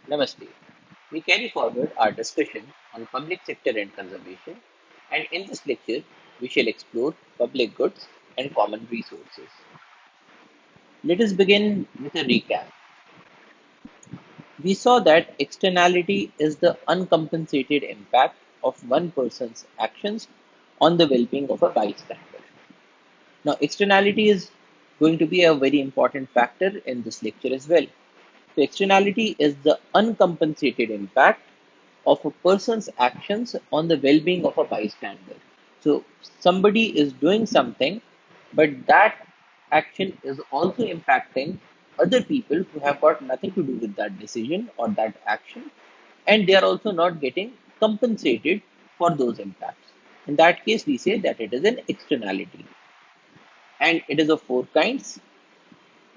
Namaste. We carry forward our discussion on public sector and conservation, and in this lecture, we shall explore public goods and common resources. Let us begin with a recap. We saw that externality is the uncompensated impact of one person's actions on the well being of a bystander. Now, externality is going to be a very important factor in this lecture as well. So, externality is the uncompensated impact of a person's actions on the well being of a bystander. So, somebody is doing something, but that action is also impacting other people who have got nothing to do with that decision or that action, and they are also not getting compensated for those impacts. In that case, we say that it is an externality, and it is of four kinds.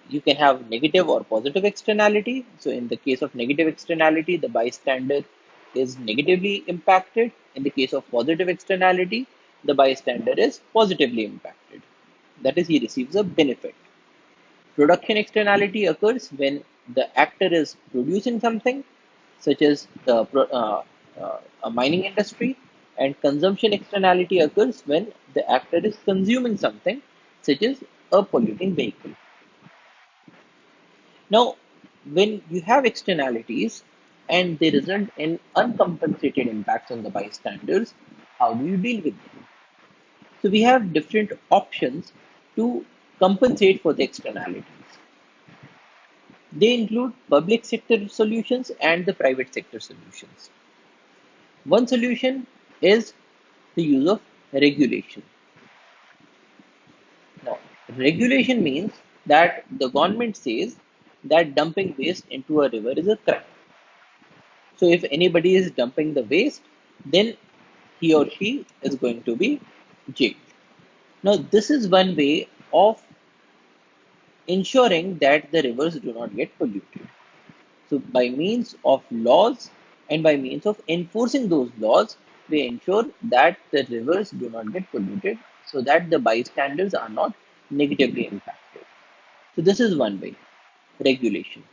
You can have negative or positive externality. So, in the case of negative externality, the bystander is negatively impacted. In the case of positive externality, the bystander is positively impacted. That is, he receives a benefit. Production externality occurs when the actor is producing something, such as a mining industry, and consumption externality occurs when the actor is consuming something, such as a polluting vehicle. Now, when you have externalities and they result in uncompensated impacts on the bystanders, how do you deal with them? So, we have different options to compensate for the externalities. They include public sector solutions and the private sector solutions. One solution is the use of regulation. Now, regulation means that the government says that dumping waste into a river is a crime. So if anybody is dumping the waste, then he or she is going to be jailed. Now, this is one way of ensuring that the rivers do not get polluted. So, by means of laws and by means of enforcing those laws, we ensure that the rivers do not get polluted so that the bystanders are not negatively impacted. So, this is one way, regulation.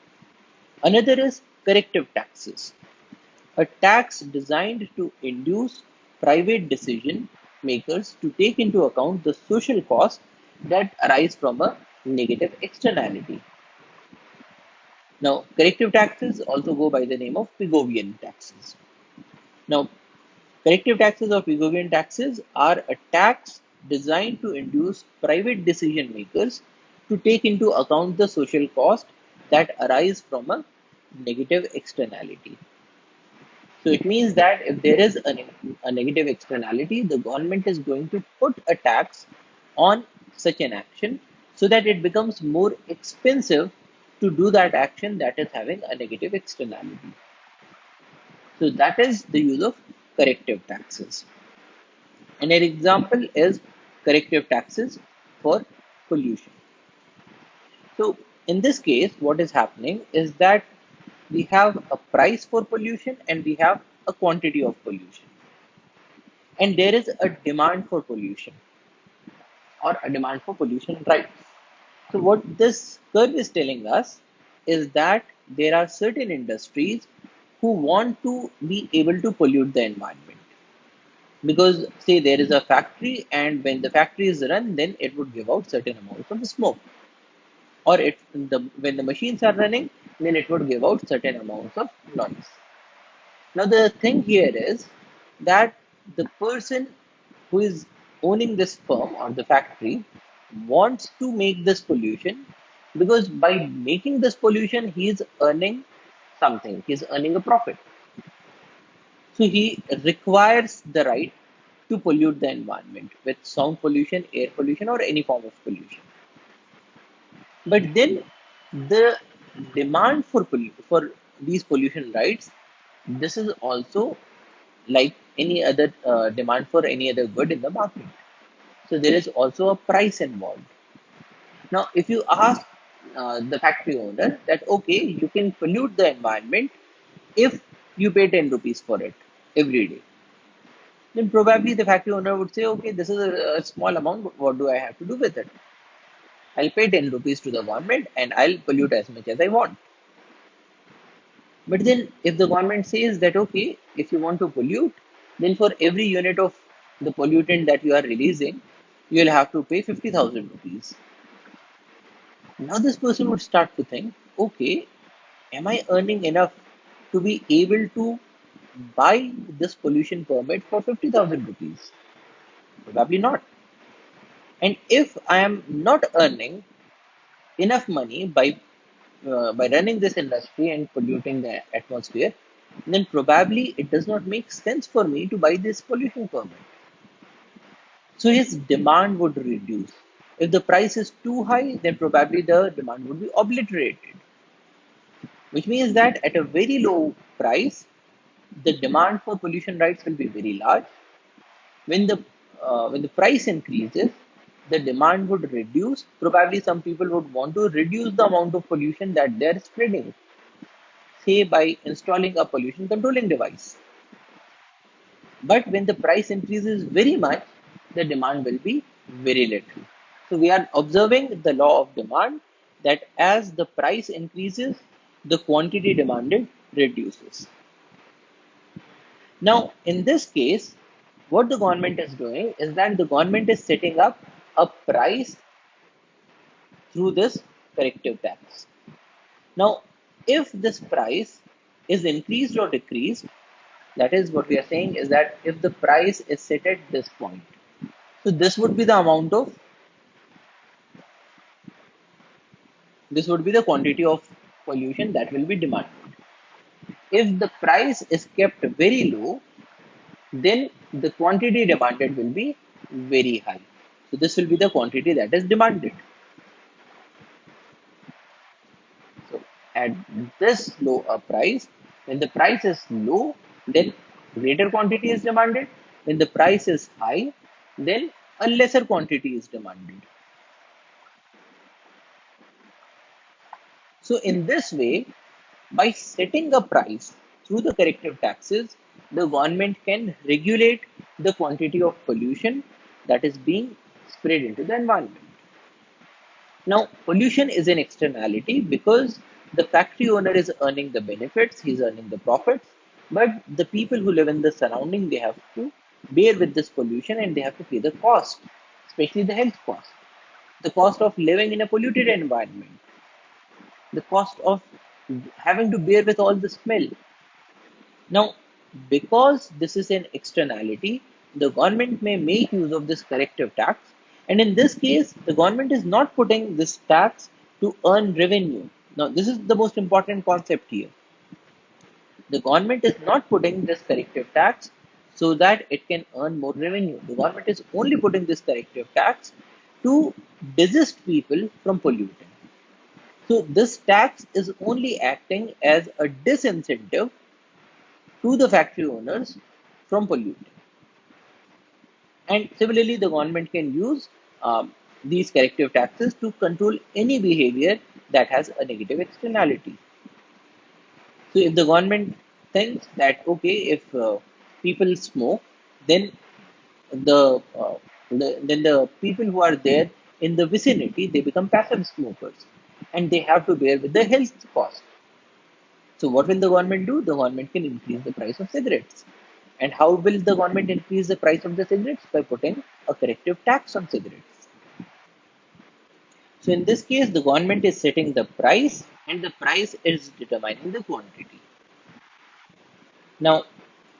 Another is corrective taxes. A tax designed to induce private decision makers to take into account the social costs that arise from a negative externality. Now, corrective taxes also go by the name of Pigovian taxes. Now, corrective taxes or Pigovian taxes are a tax designed to induce private decision makers to take into account the social cost that arise from a negative externality. So it means that if there is a negative externality, the government is going to put a tax on such an action so that it becomes more expensive to do that action that is having a negative externality. So that is the use of corrective taxes. And an example is corrective taxes for pollution. So in this case, what is happening is that we have a price for pollution and we have a quantity of pollution. And there is a demand for pollution or a demand for pollution rights. So, what this curve is telling us is that there are certain industries who want to be able to pollute the environment. Because, say, there is a factory, and when the factory is run, then it would give out certain amounts of smoke. Or when the machines are running, then it would give out certain amounts of noise. Now, the thing here is that the person who is owning this firm or the factory wants to make this pollution because by making this pollution, he is earning something, he is earning a profit. So, he requires the right to pollute the environment with sound pollution, air pollution, or any form of pollution. But then the demand for these pollution rights, this is also like any other demand for any other good in the market. So there is also a price involved. Now, if you ask the factory owner that okay, you can pollute the environment if you pay 10 rupees for it every day, then probably the factory owner would say, okay, this is a small amount. What do I have to do with it? I'll pay 10 rupees to the government and I'll pollute as much as I want. But then if the government says that, okay, if you want to pollute, then for every unit of the pollutant that you are releasing, you will have to pay 50,000 rupees. Now this person would start to think, okay, am I earning enough to be able to buy this pollution permit for 50,000 rupees? Probably not. And if I am not earning enough money by running this industry and polluting the atmosphere, then probably it does not make sense for me to buy this pollution permit. So his demand would reduce. If the price is too high, then probably the demand would be obliterated, which means that at a very low price, the demand for pollution rights will be very large. When the price increases, the demand would reduce. Probably some people would want to reduce the amount of pollution that they're spreading, say by installing a pollution controlling device. But when the price increases very much, the demand will be very little. So we are observing the law of demand, that as the price increases, the quantity demanded reduces. Now, in this case, what the government is doing is that the government is setting up a price through this corrective tax. Now, if this price is increased or decreased, that is what we are saying is that if the price is set at this point, so this would be the quantity of pollution that will be demanded. If the price is kept very low, then the quantity demanded will be very high. So this will be the quantity that is demanded. So at this low a price, when the price is low, then greater quantity is demanded. When the price is high, then a lesser quantity is demanded. So in this way, by setting a price through the corrective taxes, the government can regulate the quantity of pollution that is being spread into the environment. Now, pollution is an externality because the factory owner is earning the benefits, he's earning the profits, but the people who live in the surrounding, they have to bear with this pollution and they have to pay the cost, especially the health cost, the cost of living in a polluted environment, the cost of having to bear with all the smell. Now, because this is an externality, the government may make use of this corrective tax. And in this case, the government is not putting this tax to earn revenue. Now, this is the most important concept here. The government is not putting this corrective tax so that it can earn more revenue. The government is only putting this corrective tax to desist people from polluting. So, this tax is only acting as a disincentive to the factory owners from polluting. And similarly, the government can use these corrective taxes to control any behavior that has a negative externality. So, if the government thinks that okay, if people smoke, then the people who are there in the vicinity, they become passive smokers, and they have to bear with the health cost. So what will the government do? The government can increase the price of cigarettes. And how will the government increase the price of the cigarettes? By putting a corrective tax on cigarettes. So in this case, the government is setting the price and the price is determining the quantity. Now,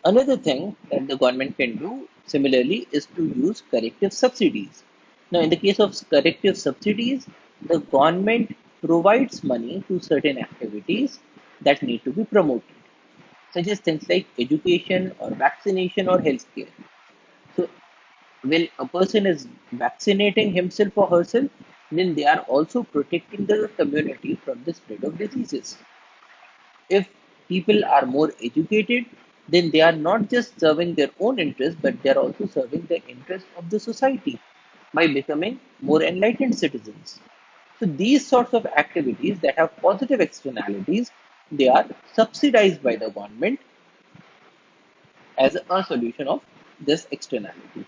another thing that the government can do similarly is to use corrective subsidies. Now, in the case of corrective subsidies, the government provides money to certain activities that need to be promoted, such as things like education or vaccination or healthcare. So, when a person is vaccinating himself or herself, then they are also protecting the community from the spread of diseases. If people are more educated, then they are not just serving their own interests, but they are also serving the interests of the society by becoming more enlightened citizens. So these sorts of activities that have positive externalities, they are subsidized by the government as a solution of this externality.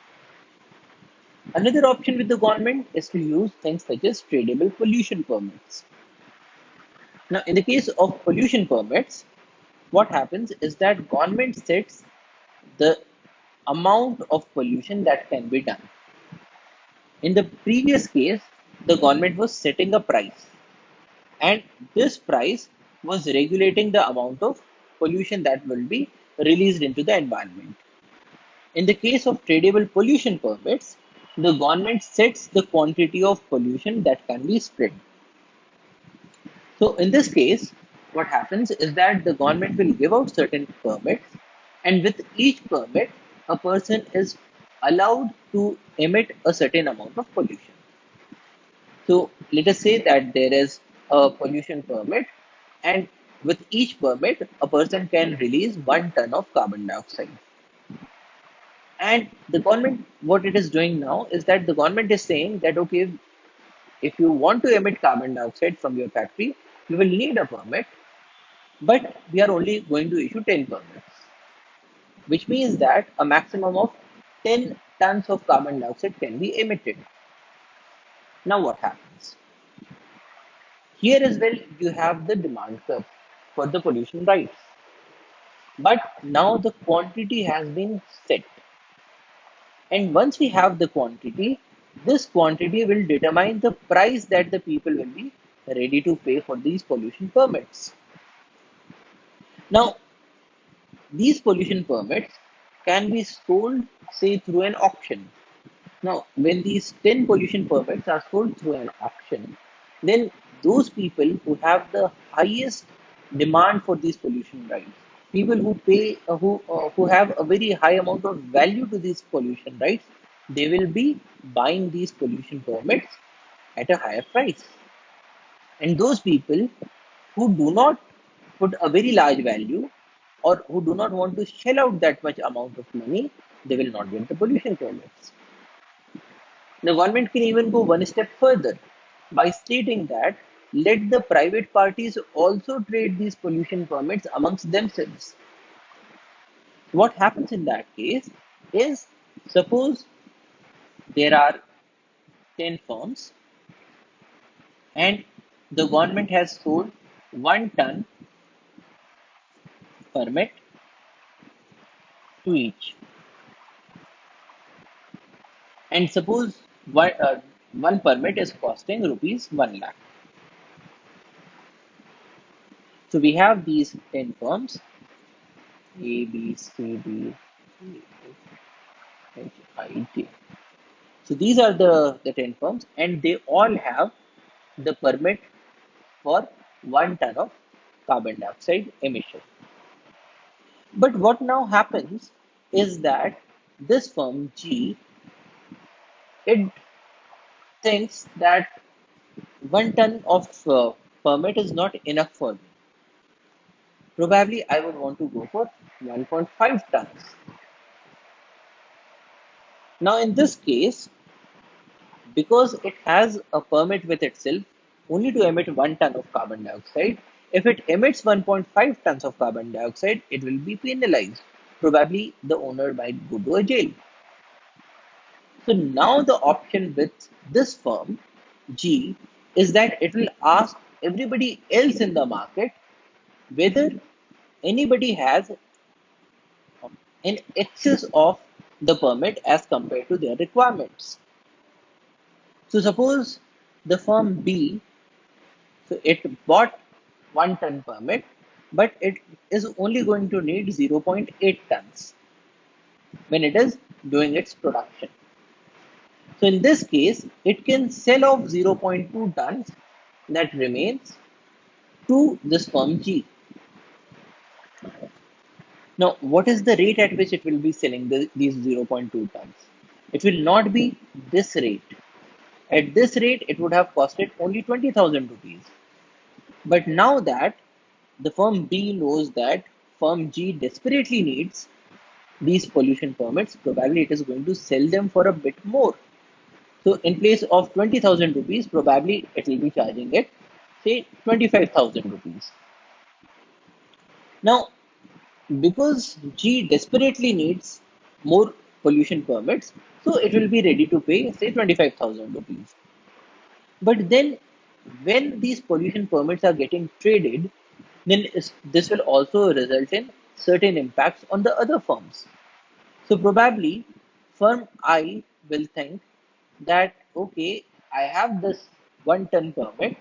Another option with the government is to use things such as tradable pollution permits. Now, in the case of pollution permits, what happens is that government sets the amount of pollution that can be done. In the previous case, the government was setting a price, and this price was regulating the amount of pollution that will be released into the environment. In the case of tradable pollution permits, the government sets the quantity of pollution that can be spread. So in this case, what happens is that the government will give out certain permits, and with each permit, a person is allowed to emit a certain amount of pollution. So let us say that there is a pollution permit, and with each permit, a person can release 1 ton of carbon dioxide. And the government, what it is doing now is that the government is saying that, okay, if you want to emit carbon dioxide from your factory, you will need a permit, but we are only going to issue 10 permits, which means that a maximum of 10 tons of carbon dioxide can be emitted. Now, what happens? Here as well, you have the demand curve for the pollution rights, but now the quantity has been set. And once we have the quantity, this quantity will determine the price that the people will be ready to pay for these pollution permits. Now, these pollution permits can be sold, say, through an auction. Now, when these 10 pollution permits are sold through an auction, then those people who have the highest demand for these pollution rights, people who pay, who have a very high amount of value to these pollution rights, they will be buying these pollution permits at a higher price. And those people who do not put a very large value or who do not want to shell out that much amount of money, they will not get the pollution permits. The government can even go one step further by stating that let the private parties also trade these pollution permits amongst themselves. What happens in that case is, suppose there are 10 firms and the government has sold 1 ton permit to each. And suppose one permit is costing rupees 1 lakh. So we have these 10 firms A, B, C, D, E, H, I, J. So these are the 10 firms, and they all have the permit for 1 ton of carbon dioxide emission. But what now happens is that this firm G, it thinks that 1 ton of permit is not enough for me. Probably I would want to go for 1.5 tons. Now, in this case, because it has a permit with itself only to emit 1 ton of carbon dioxide, if it emits 1.5 tons of carbon dioxide, it will be penalized. Probably the owner might go to a jail. So now the option with this firm, G, is that it will ask everybody else in the market whether anybody has in excess of the permit as compared to their requirements. So suppose the firm B, so it bought 1 ton permit, but it is only going to need 0.8 tons when it is doing its production. So in this case, it can sell off 0.2 tons that remains to this firm G. Now, what is the rate at which it will be selling these 0.2 tons? It will not be this rate. At this rate, it would have costed only 20,000 rupees. But now that the firm B knows that firm G desperately needs these pollution permits, probably it is going to sell them for a bit more. So in place of 20,000 rupees, probably it will be charging it, say, 25,000 rupees. Now, because G desperately needs more pollution permits, so it will be ready to pay, say, 25,000 rupees. But then, when these pollution permits are getting traded, then this will also result in certain impacts on the other firms. So probably firm I will think that okay, I have this 1 ton permit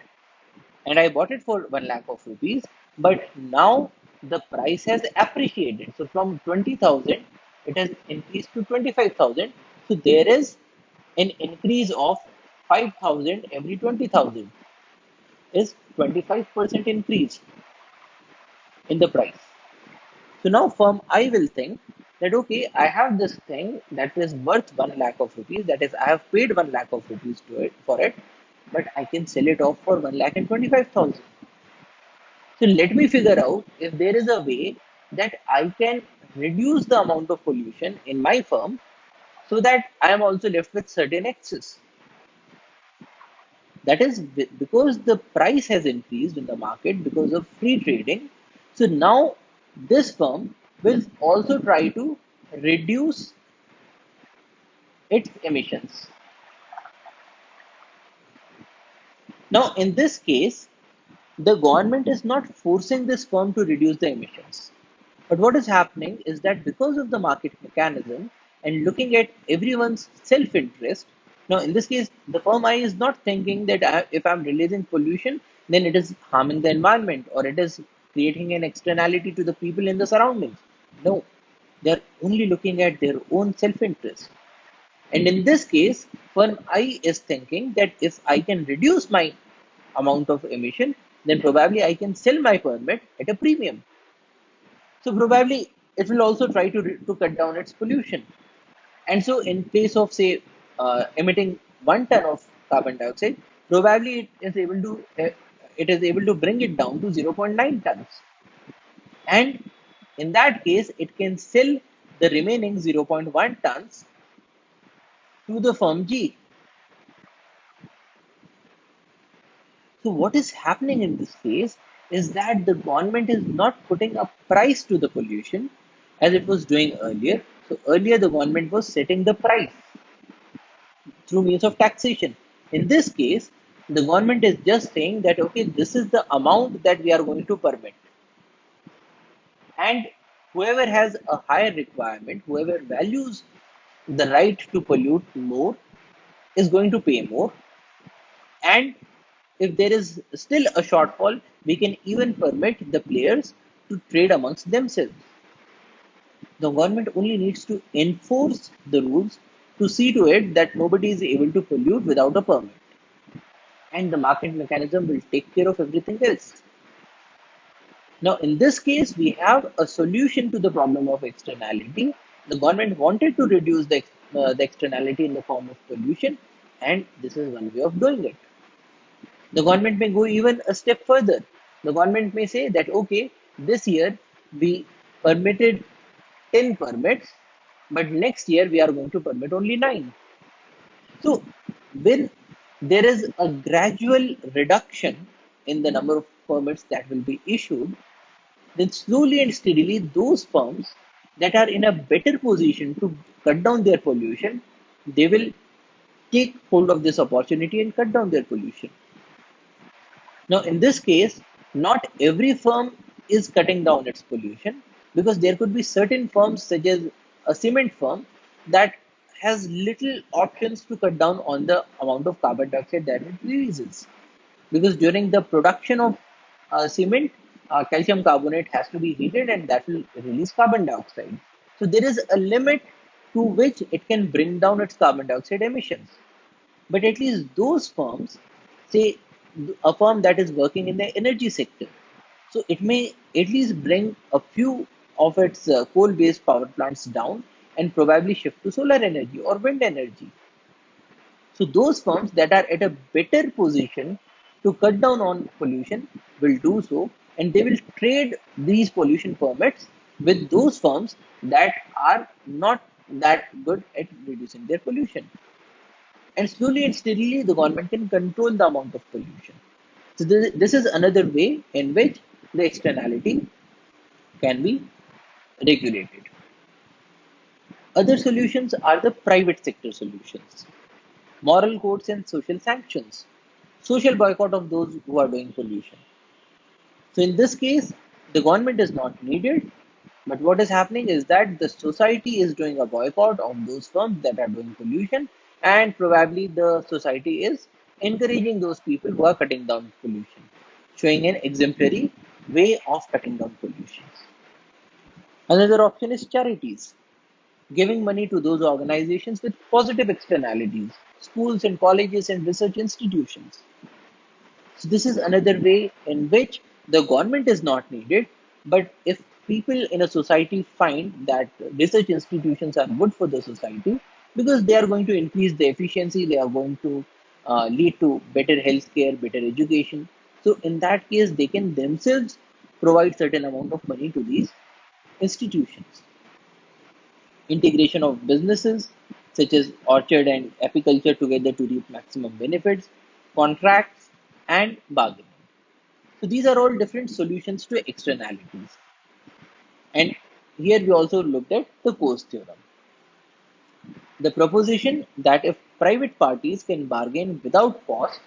and I bought it for 1 lakh of rupees, but now the price has appreciated. So from 20,000, it has increased to 25,000. So there is an increase of 5,000 every 20,000 is 25% increase in the price. So now firm I will think that okay, I have this thing that is worth 1 lakh of rupees. That is, I have paid 1 lakh of rupees to it for it, but I can sell it off for 1,25,000. So let me figure out if there is a way that I can reduce the amount of pollution in my firm so that I am also left with certain excess. That is because the price has increased in the market because of free trading. So now this firm will also try to reduce its emissions. Now, in this case, the government is not forcing this firm to reduce the emissions. But what is happening is that because of the market mechanism and looking at everyone's self interest, now in this case, the firm I is not thinking that if I'm releasing pollution, then it is harming the environment or it is creating an externality to the people in the surroundings. No, they're only looking at their own self interest. And in this case, firm I is thinking that if I can reduce my amount of emission, then probably I can sell my permit at a premium. So probably it will also try to cut down its pollution. And so in case of say emitting 1 ton of carbon dioxide, probably it is able to bring it down to 0.9 tons. And in that case, it can sell the remaining zero point 0.1 tons to the firm G. So what is happening in this case is that the government is not putting a price to the pollution as it was doing earlier. So earlier the government was setting the price through means of taxation. In this case, the government is just saying that okay, this is the amount that we are going to permit. And whoever has a higher requirement, whoever values the right to pollute more is going to pay more. And if there is still a shortfall, we can even permit the players to trade amongst themselves. The government only needs to enforce the rules to see to it that nobody is able to pollute without a permit. And the market mechanism will take care of everything else. Now, in this case, we have a solution to the problem of externality. The government wanted to reduce the externality in the form of pollution, and this is one way of doing it. The government may go even a step further. The government may say that, okay, this year we permitted 10 permits, but next year we are going to permit only 9. So, when there is a gradual reduction in the number of permits that will be issued, then slowly and steadily those firms that are in a better position to cut down their pollution, they will take hold of this opportunity and cut down their pollution. Now, in this case, not every firm is cutting down its pollution because there could be certain firms, such as a cement firm, that has little options to cut down on the amount of carbon dioxide that it releases. Because during the production of cement, calcium carbonate has to be heated and that will release carbon dioxide. So, there is a limit to which it can bring down its carbon dioxide emissions. But at least those firms, say a firm that is working in the energy sector, so it may at least bring a few of its coal based power plants down and probably shift to solar energy or wind energy. So those firms that are at a better position to cut down on pollution will do so, and they will trade these pollution permits with those firms that are not that good at reducing their pollution. And slowly and steadily, the government can control the amount of pollution. So this is another way in which the externality can be regulated. Other solutions are the private sector solutions, moral codes and social sanctions, social boycott of those who are doing pollution. So in this case, the government is not needed, but what is happening is that the society is doing a boycott of those firms that are doing pollution, and probably the society is encouraging those people who are cutting down pollution, showing an exemplary way of cutting down pollution. Another option is charities, giving money to those organizations with positive externalities, schools and colleges and research institutions. So this is another way in which the government is not needed, but if people in a society find that research institutions are good for the society because they are going to increase the efficiency, they are going to lead to better healthcare, better education. So in that case, they can themselves provide certain amount of money to these institutions. Integration of businesses such as orchard and apiculture together to reap maximum benefits, contracts, and bargaining. So these are all different solutions to externalities. And here we also looked at the cost theorem. The proposition that if private parties can bargain without cost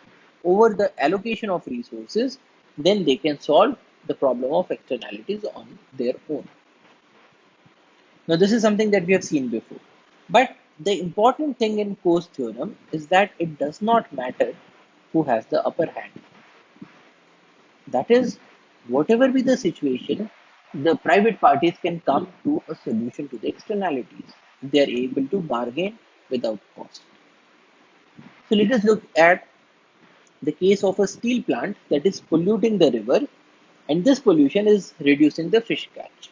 over the allocation of resources, then they can solve the problem of externalities on their own. Now, this is something that we have seen before. But the important thing in cost theorem is that it does not matter who has the upper hand. That is, whatever be the situation, the private parties can come to a solution to the externalities. They are able to bargain without cost. So let us look at the case of a steel plant that is polluting the river, and this pollution is reducing the fish catch.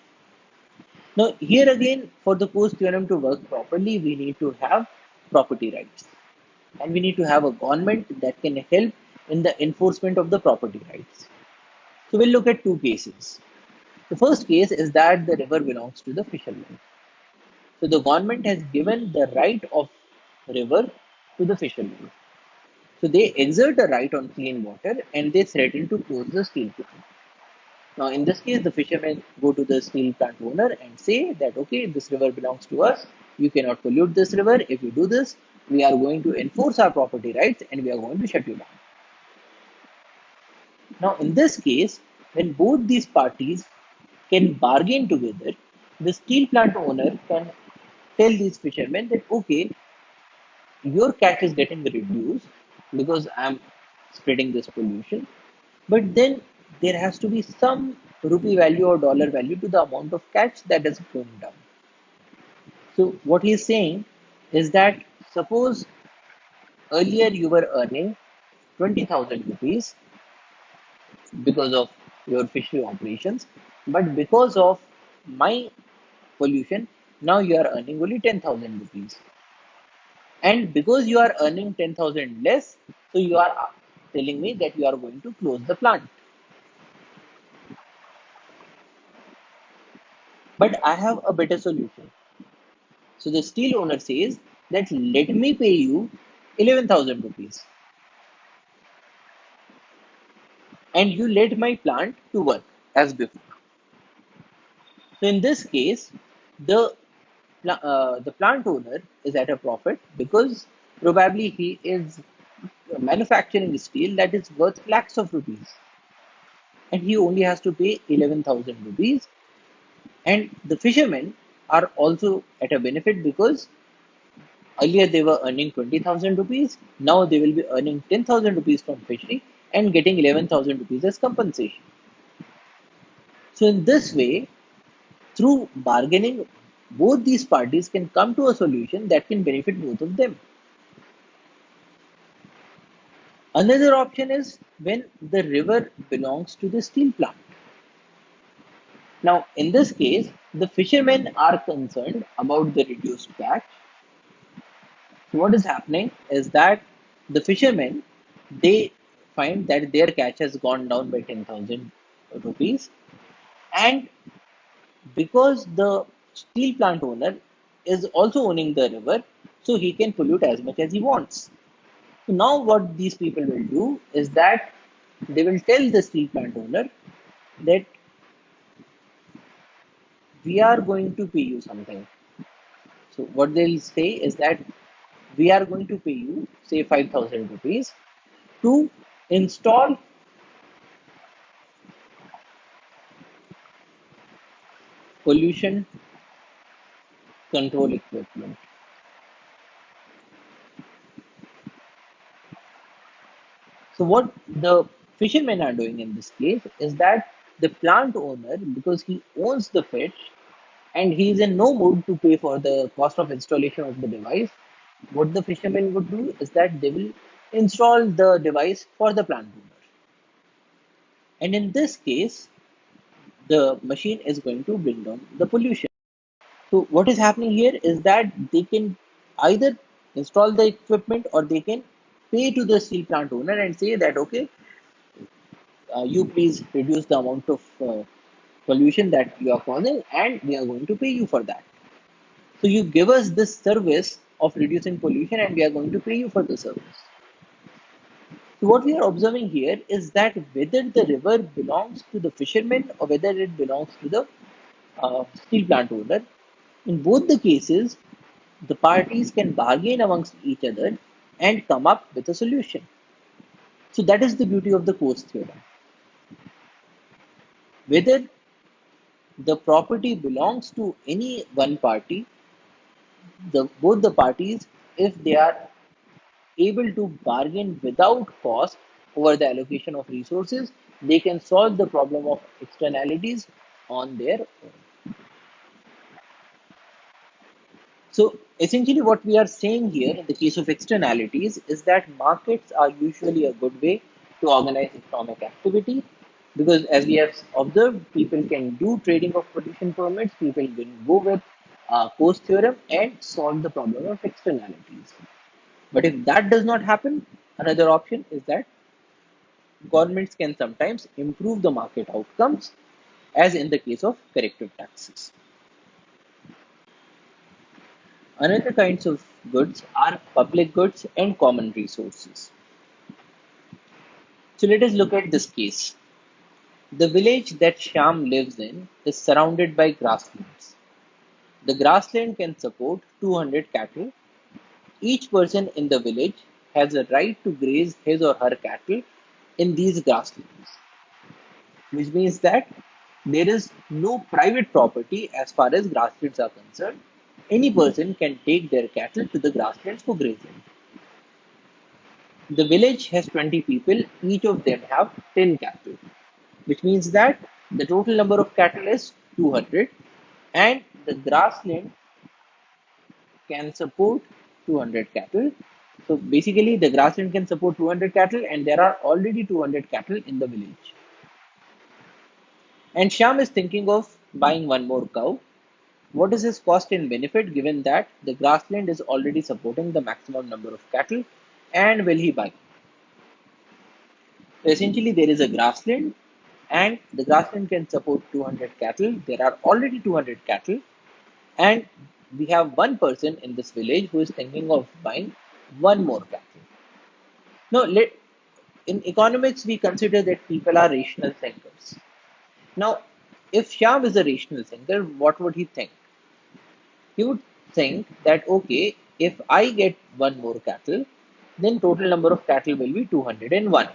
Now, here again, for the cost theorem to work properly, we need to have property rights, and we need to have a government that can help in the enforcement of the property rights. So we'll look at two cases. The first case is that the river belongs to the fishermen. So the government has given the right of river to the fishermen. So they exert a right on clean water and they threaten to close the steel plant. Now in this case, the fishermen go to the steel plant owner and say that okay, this river belongs to us. You cannot pollute this river. If you do this, we are going to enforce our property rights and we are going to shut you down. Now, in this case, when both these parties can bargain together, the steel plant owner can tell these fishermen that okay, your catch is getting reduced because I'm spreading this pollution, but then there has to be some rupee value or dollar value to the amount of catch that is going down. So, what he's saying is that suppose earlier you were earning 20,000 rupees because of your fishery operations, but because of my pollution, now you are earning only 10,000 rupees. And because you are earning 10,000 less, so you are telling me that you are going to close the plant. But I have a better solution. So the steel owner says that let me pay you 11,000 rupees and you let my plant to work as before. So in this case, the the plant owner is at a profit because probably he is manufacturing steel that is worth lakhs of rupees and he only has to pay 11,000 rupees. And the fishermen are also at a benefit because earlier they were earning 20,000 rupees, now they will be earning 10,000 rupees from fishery and getting 11,000 rupees as compensation. So, in this way, through bargaining, both these parties can come to a solution that can benefit both of them. Another option is when the river belongs to the steel plant. Now, in this case, the fishermen are concerned about the reduced catch. So what is happening is that the fishermen they find that their catch has gone down by 10,000 rupees, and because the steel plant owner is also owning the river, so he can pollute as much as he wants. So now what these people will do is that they will tell the steel plant owner that we are going to pay you something. So what they'll say is that we are going to pay you say 5,000 rupees to install pollution control equipment. So what the fishermen are doing in this case is that the plant owner, because he owns the fish and he is in no mood to pay for the cost of installation of the device, what the fishermen would do is that they will install the device for the plant owner. And in this case, the machine is going to bring down the pollution. So what is happening here is that they can either install the equipment or they can pay to the steel plant owner and say that okay, you please reduce the amount of pollution that you are causing and we are going to pay you for that. So you give us this service of reducing pollution and we are going to pay you for the service. So what we are observing here is that whether the river belongs to the fishermen or whether it belongs to the steel plant owner, in both the cases, the parties can bargain amongst each other and come up with a solution. So that is the beauty of the Coase theorem. Whether the property belongs to any one party, both the parties, if they are able to bargain without cost over the allocation of resources, they can solve the problem of externalities on their own. So essentially what we are saying here in the case of externalities is that markets are usually a good way to organize economic activity because as we have observed, people can do trading of pollution permits, people can go with Coase theorem and solve the problem of externalities. But if that does not happen, another option is that governments can sometimes improve the market outcomes as in the case of corrective taxes. Another kinds of goods are public goods and common resources. So let us look at this case. The village that Shyam lives in is surrounded by grasslands. The grassland can support 200 cattle. Each person in the village has a right to graze his or her cattle in these grasslands, which means that there is no private property as far as grasslands are concerned. Any person can take their cattle to the grasslands for grazing. The village has 20 people, each of them have 10 cattle, which means that the total number of cattle is 200 and the grassland can support 200 cattle. So basically the grassland can support 200 cattle and there are already 200 cattle in the village. And Shyam is thinking of buying one more cow. What is his cost and benefit given that the grassland is already supporting the maximum number of cattle and will he buy? So essentially, there is a grassland, and the grassland can support 200 cattle. There are already 200 cattle, and we have one person in this village who is thinking of buying one more cattle. Now, in economics, we consider that people are rational thinkers. Now, if Shyam is a rational thinker, what would he think? He would think that okay, if I get one more cattle, then total number of cattle will be 201.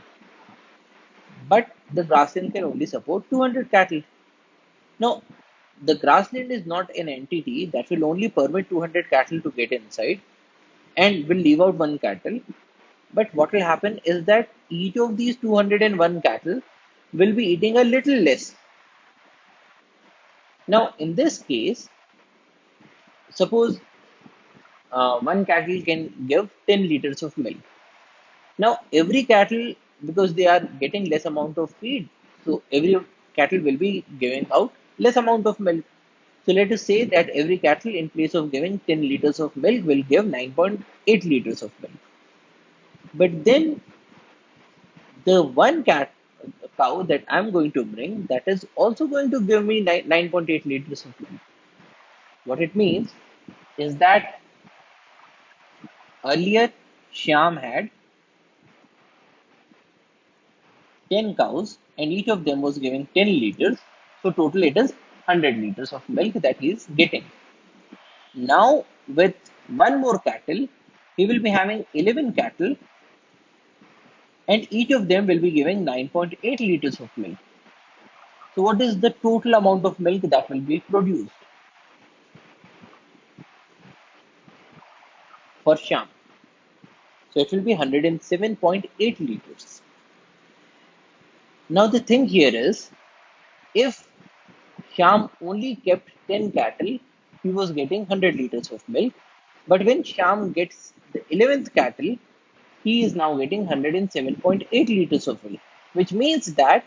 But the grassland can only support 200 cattle. Now, the grassland is not an entity that will only permit 200 cattle to get inside and will leave out one cattle. But what will happen is that each of these 201 cattle will be eating a little less. Now, in this case, suppose one cattle can give 10 liters of milk. Now, every cattle, because they are getting less amount of feed, so every cattle will be giving out less amount of milk. So let us say that every cattle, in place of giving 10 liters of milk, will give 9.8 liters of milk. But then the one cow that I'm going to bring, that is also going to give me 9.8 liters of milk. What it means is that earlier Shyam had 10 cows and each of them was giving 10 liters. So total it is 100 liters of milk that he is getting. Now with one more cattle, he will be having 11 cattle and each of them will be giving 9.8 liters of milk. So what is the total amount of milk that will be produced for Sham? So it will be 107.8 liters. Now the thing here is, if Sham only kept 10 cattle, he was getting 100 liters of milk. But when Sham gets the 11th cattle, he is now getting 107.8 liters of milk, which means that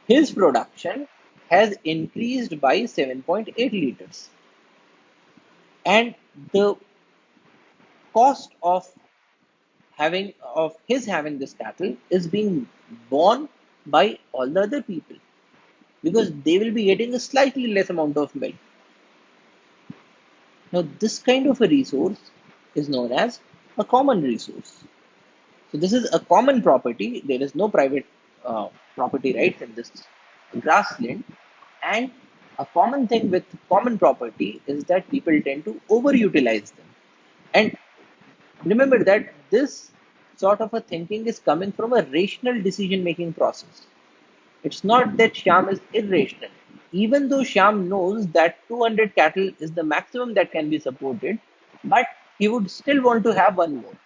his production has increased by 7.8 liters. And the cost of his having this cattle is being borne by all the other people, because they will be getting a slightly less amount of milk. Now, this kind of a resource is known as a common resource. So, this is a common property. There is no private property rights in this grassland. And a common thing with common property is that people tend to overutilize them. And remember that this sort of a thinking is coming from a rational decision making process. It's not that Shyam is irrational. Even though Shyam knows that 200 cattle is the maximum that can be supported, but he would still want to have one more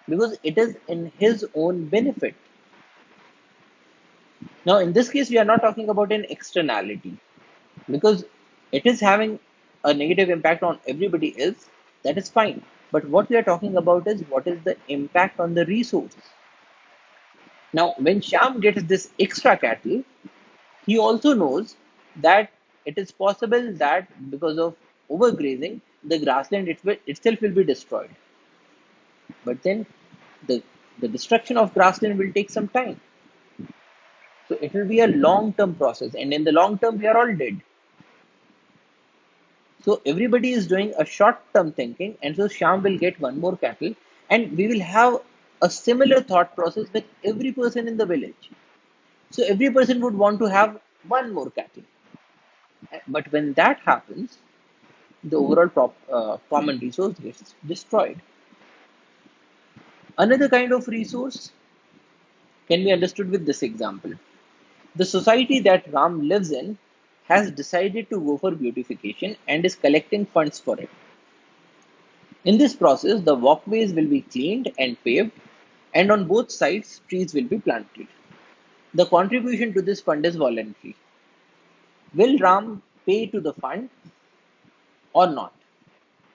because it is in his own benefit. Now, in this case, we are not talking about an externality because it is having a negative impact on everybody else. That is fine. But what we are talking about is what is the impact on the resource. Now, when Shyam gets this extra cattle, he also knows that it is possible that because of overgrazing, the grassland itself will be destroyed. But then the, the destruction of grassland will take some time. So it will be a long term process. And in the long term, we are all dead. So everybody is doing a short term thinking. And so Sham will get one more cattle. And we will have a similar thought process with every person in the village. So every person would want to have one more cattle. But when that happens, the overall common resource gets destroyed. Another kind of resource can be understood with this example. The society that Ram lives in has decided to go for beautification and is collecting funds for it. In this process, the walkways will be cleaned and paved, and on both sides, trees will be planted. The contribution to this fund is voluntary. Will Ram pay to the fund or not?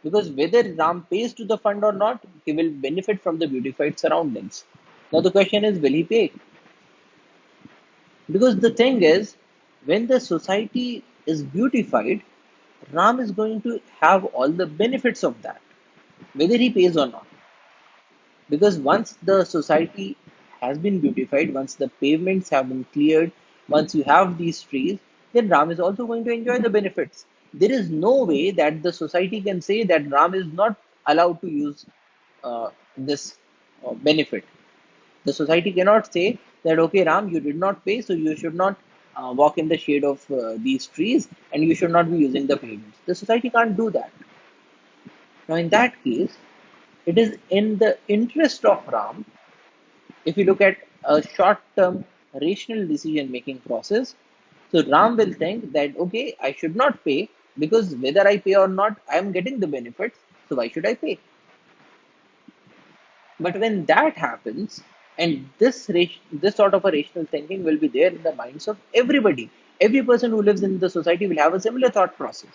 Because whether Ram pays to the fund or not, he will benefit from the beautified surroundings. Now the question is, will he pay? Because the thing is, when the society is beautified, Ram is going to have all the benefits of that, whether he pays or not. Because once the society has been beautified, once the pavements have been cleared, once you have these trees, then Ram is also going to enjoy the benefits. There is no way that the society can say that Ram is not allowed to use this benefit. The society cannot say that, okay, Ram, you did not pay, so you should not walk in the shade of these trees and you should not be using the pavements. The society can't do that. Now, in that case, it is in the interest of Ram, if you look at a short term rational decision making process. So, Ram will think that, okay, I should not pay because whether I pay or not, I am getting the benefits. So, why should I pay? But when that happens, and this sort of a rational thinking will be there in the minds of everybody. Every person who lives in the society will have a similar thought process.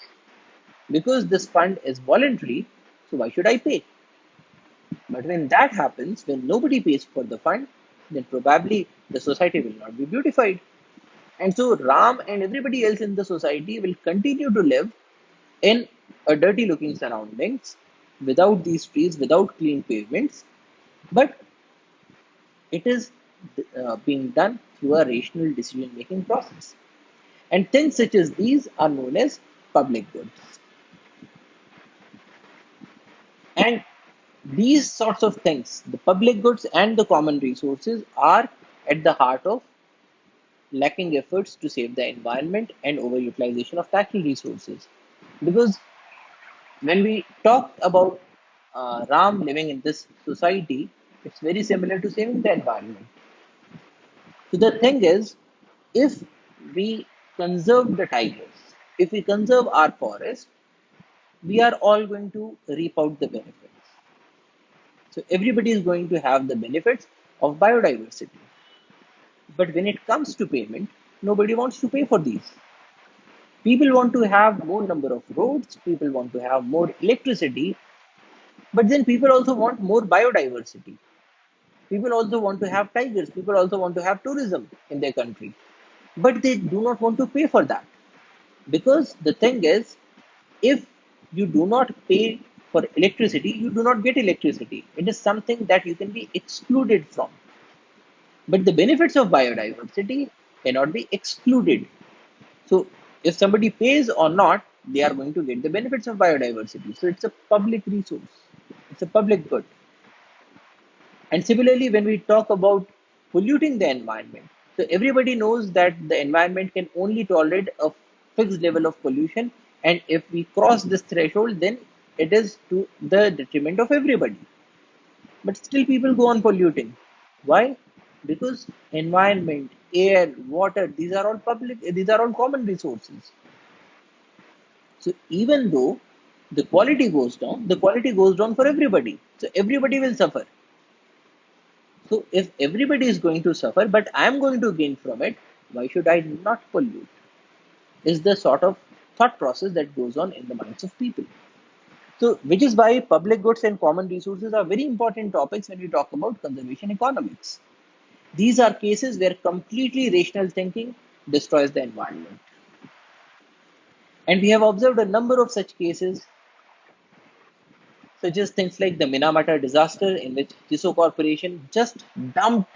Because this fund is voluntary, so why should I pay? But when that happens, when nobody pays for the fund, then probably the society will not be beautified. And so Ram and everybody else in the society will continue to live in a dirty looking surroundings without these trees, without clean pavements. But it is being done through a rational decision making process. And things such as these are known as public goods. And these sorts of things, the public goods and the common resources, are at the heart of lacking efforts to save the environment and overutilization of natural resources. Because when we talk about Ram living in this society, it's very similar to saving the environment. So the thing is, if we conserve the tigers, if we conserve our forest, we are all going to reap out the benefits. So everybody is going to have the benefits of biodiversity. But when it comes to payment, nobody wants to pay for these. People want to have more number of roads, people want to have more electricity, but then people also want more biodiversity. People also want to have tigers, people also want to have tourism in their country. But they do not want to pay for that. Because the thing is, if you do not pay for electricity, you do not get electricity. It is something that you can be excluded from. But the benefits of biodiversity cannot be excluded. So if somebody pays or not, they are going to get the benefits of biodiversity. So it's a public resource. It's a public good. And similarly, when we talk about polluting the environment, so everybody knows that the environment can only tolerate a fixed level of pollution. And if we cross this threshold, then it is to the detriment of everybody. But still people go on polluting. Why? Because environment, air, water, these are all common resources. So even though the quality goes down for everybody. So everybody will suffer. So if everybody is going to suffer, but I am going to gain from it, why should I not pollute? Is the sort of thought process that goes on in the minds of people. So which is why public goods and common resources are very important topics when we talk about conservation economics. These are cases where completely rational thinking destroys the environment. And we have observed a number of such cases, such as things like the Minamata disaster, in which Chiso Corporation just dumped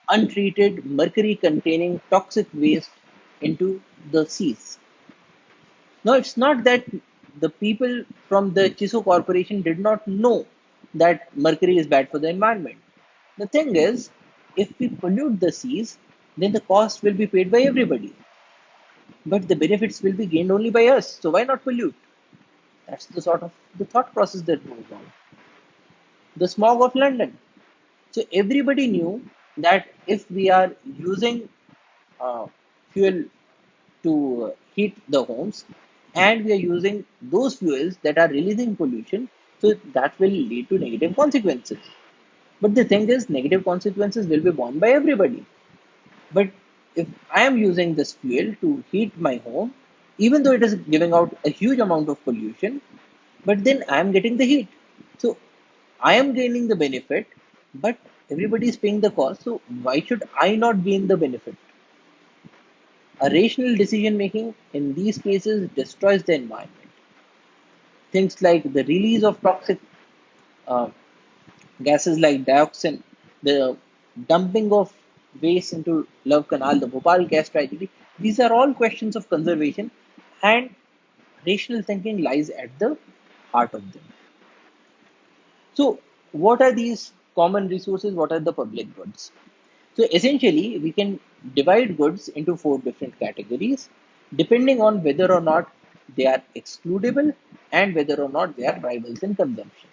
untreated mercury containing toxic waste into the seas. Now, it's not that the people from the Chiso Corporation did not know that mercury is bad for the environment. The thing is, if we pollute the seas, then the cost will be paid by everybody. But the benefits will be gained only by us. So why not pollute? That's the sort of the thought process that goes on. The smog of London. So everybody knew that if we are using fuel to heat the homes, and we are using those fuels that are releasing pollution, so that will lead to negative consequences. But the thing is, negative consequences will be borne by everybody. But if I am using this fuel to heat my home, even though it is giving out a huge amount of pollution, but then I am getting the heat. So I am gaining the benefit, but everybody is paying the cost. So why should I not gain the benefit? A rational decision making in these cases destroys the environment. Things like the release of toxic uh, gases like dioxin, the dumping of waste into Love Canal, the Bhopal gas tragedy, these are all questions of conservation, and rational thinking lies at the heart of them. So, what are these common resources? What are the public goods? So, essentially, we can divide goods into four different categories depending on whether or not they are excludable and whether or not they are rivals in consumption.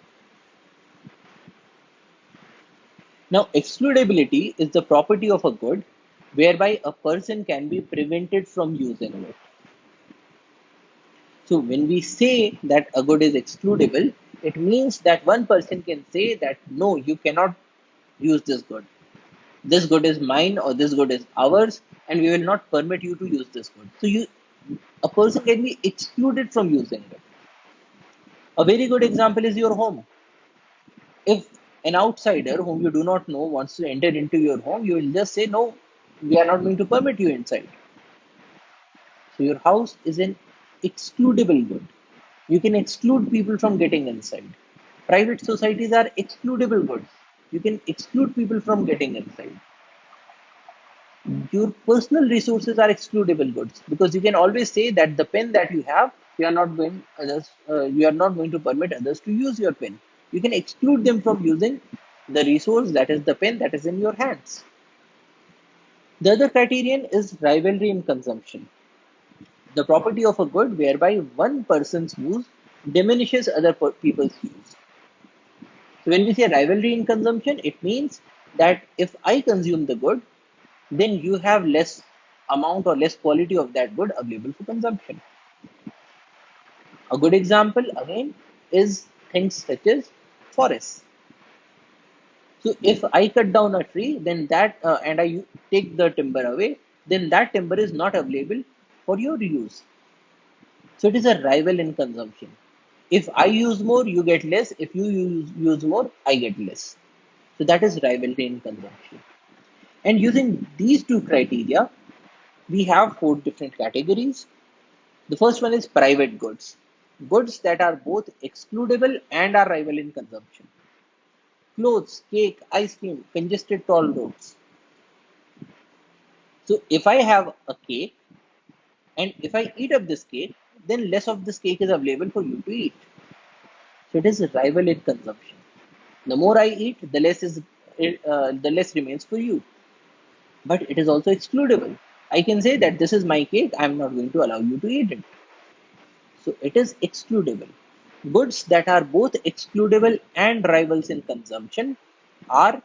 Now, excludability is the property of a good whereby a person can be prevented from using it. So, when we say that a good is excludable, it means that one person can say that no, you cannot use this good. This good is mine or this good is ours, and we will not permit you to use this good. So, a person can be excluded from using it. A very good example is your home. If an outsider whom you do not know wants to enter into your home, you will just say, no, we are not going to permit you inside. So your house is an excludable good. You can exclude people from getting inside. Private societies are excludable goods. You can exclude people from getting inside. Your personal resources are excludable goods because you can always say that the pen that you have, you are not going to permit others to use your pen. You can exclude them from using the resource that is the pen that is in your hands. The other criterion is rivalry in consumption, the property of a good whereby one person's use diminishes other people's use. So when we say rivalry in consumption, it means that if I consume the good, then you have less amount or less quality of that good available for consumption. A good example again is things such as forests. So if I cut down a tree, then that and I take the timber away, then that timber is not available for your use. So it is a rival in consumption. If I use more, you get less. If you use more, I get less. So that is rivalry in consumption. And using these two criteria, we have four different categories. The first one is private goods, goods that are both excludable and are rival in consumption. Clothes, cake, ice cream, congested toll roads. So if I have a cake and if I eat up this cake, then less of this cake is available for you to eat. So it is a rival in consumption. The more I eat, the less remains for you. But it is also excludable. I can say that this is my cake. I am not going to allow you to eat it. So it is excludable. Goods that are both excludable and rivals in consumption are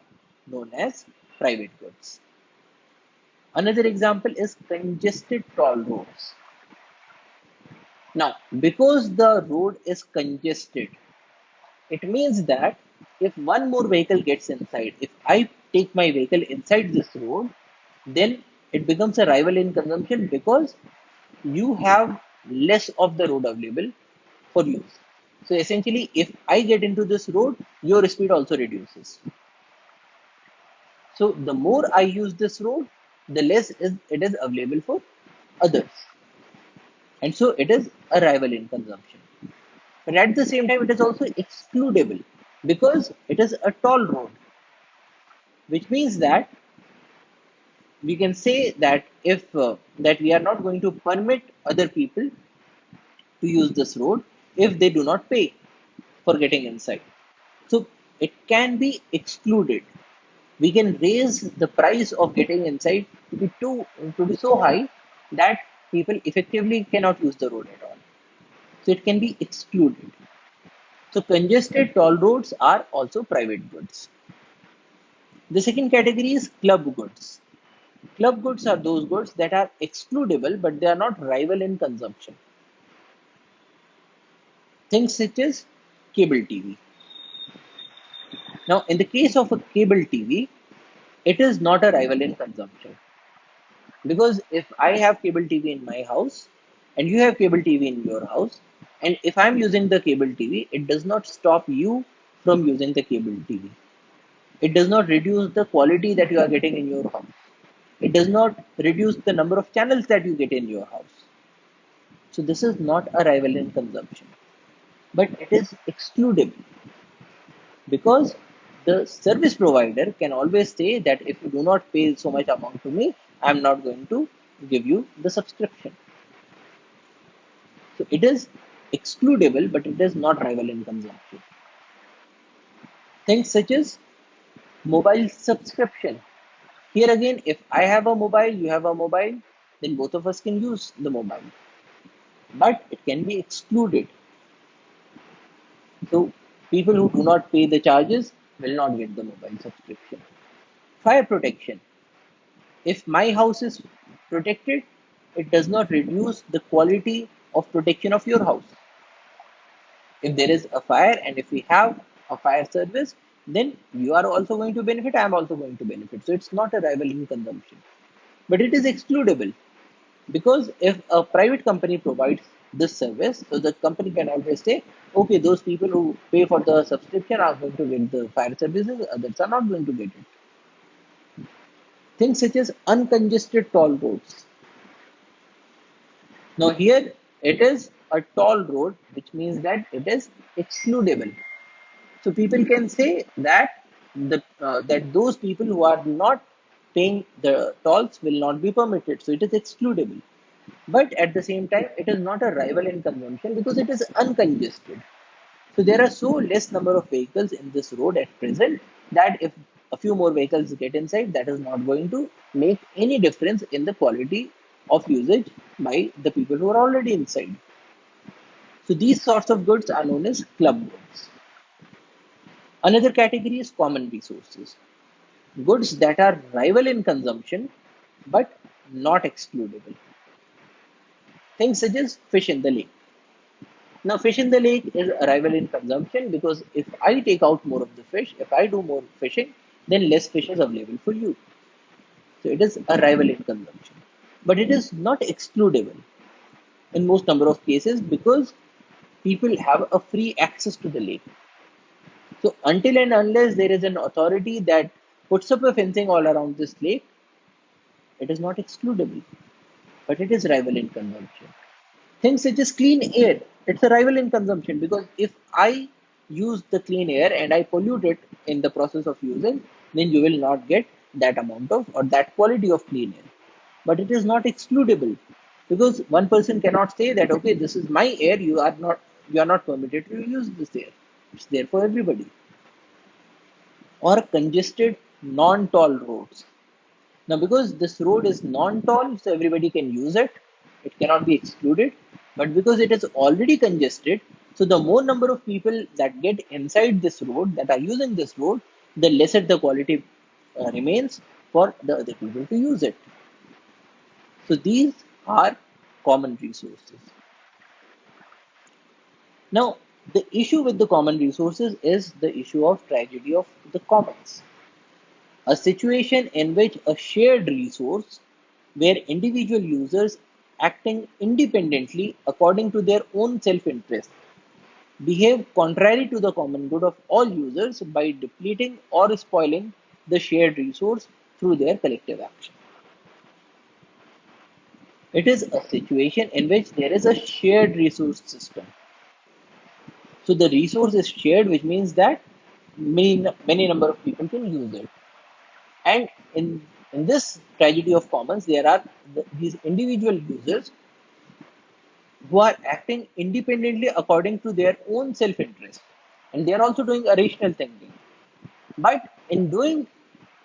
known as private goods. Another example is congested toll roads. Now, because the road is congested, it means that if one more vehicle gets inside, if I take my vehicle inside this road, then it becomes a rival in consumption because you have less of the road available for use. So essentially, if I get into this road, your speed also reduces. So the more I use this road, the less it is available for others. And so it is a rival in consumption. But at the same time, it is also excludable because it is a toll road, which means that we can say that if that we are not going to permit other people to use this road if they do not pay for getting inside. So it can be excluded. We can raise the price of getting inside to be so high that people effectively cannot use the road at all. So it can be excluded. So congested toll roads are also private goods. The second category is club goods. Club goods are those goods that are excludable but they are not rival in consumption. Things such as cable TV. Now, in the case of a cable TV, it is not a rival in consumption because if I have cable TV in my house and you have cable TV in your house, and if I'm using the cable TV, it does not stop you from using the cable TV. It does not reduce the quality that you are getting in your house. It does not reduce the number of channels that you get in your house. So this is not a rival in consumption, but it is excludable because the service provider can always say that if you do not pay so much amount to me, I'm not going to give you the subscription. So it is excludable, but it is not rival in consumption. Things such as mobile subscription. Here again, if I have a mobile, you have a mobile, then both of us can use the mobile. But it can be excluded. So people who do not pay the charges will not get the mobile subscription. Fire protection. If my house is protected, it does not reduce the quality of protection of your house. If there is a fire and if we have a fire service, then you are also going to benefit, I am also going to benefit. So it's not a rival in consumption. But it is excludable because if a private company provides this service, so the company can always say, okay, those people who pay for the subscription are going to get the fire services, others are not going to get it. Things such as uncongested toll roads. Now here it is a toll road, which means that it is excludable. So people can say that that those people who are not paying the tolls will not be permitted. So it is excludable. But at the same time, it is not a rival in consumption because it is uncongested. So there are so less number of vehicles in this road at present that if a few more vehicles get inside, that is not going to make any difference in the quality of usage by the people who are already inside. So these sorts of goods are known as club goods. Another category is common resources. Goods that are rival in consumption, but not excludable. Things such as fish in the lake. Now, fish in the lake is a rival in consumption because if I take out more of the fish, if I do more fishing, then less fish is available for you. So it is a rival in consumption. But it is not excludable in most number of cases because people have a free access to the lake. So until and unless there is an authority that puts up a fencing all around this lake, it is not excludable, but it is rival in consumption. Things such as clean air, it's a rival in consumption because if I use the clean air and I pollute it in the process of using, then you will not get that amount of or that quality of clean air. But it is not excludable because one person cannot say that okay, this is my air, you are not permitted to use this air. It's there for everybody. Or congested non-toll roads. Now, because this road is non-toll, so everybody can use it, it cannot be excluded. But because it is already congested, so the more number of people that get inside this road, that are using this road, the lesser the quality remains for the other people to use it. So these are common resources. Now, the issue with the common resources is the issue of tragedy of the commons. A situation in which a shared resource where individual users acting independently according to their own self-interest behave contrary to the common good of all users by depleting or spoiling the shared resource through their collective action. It is a situation in which there is a shared resource system. So the resource is shared, which means that many number of people can use it. And in this tragedy of commons, there are these individual users who are acting independently according to their own self-interest. And they are also doing a rational thinking. But in doing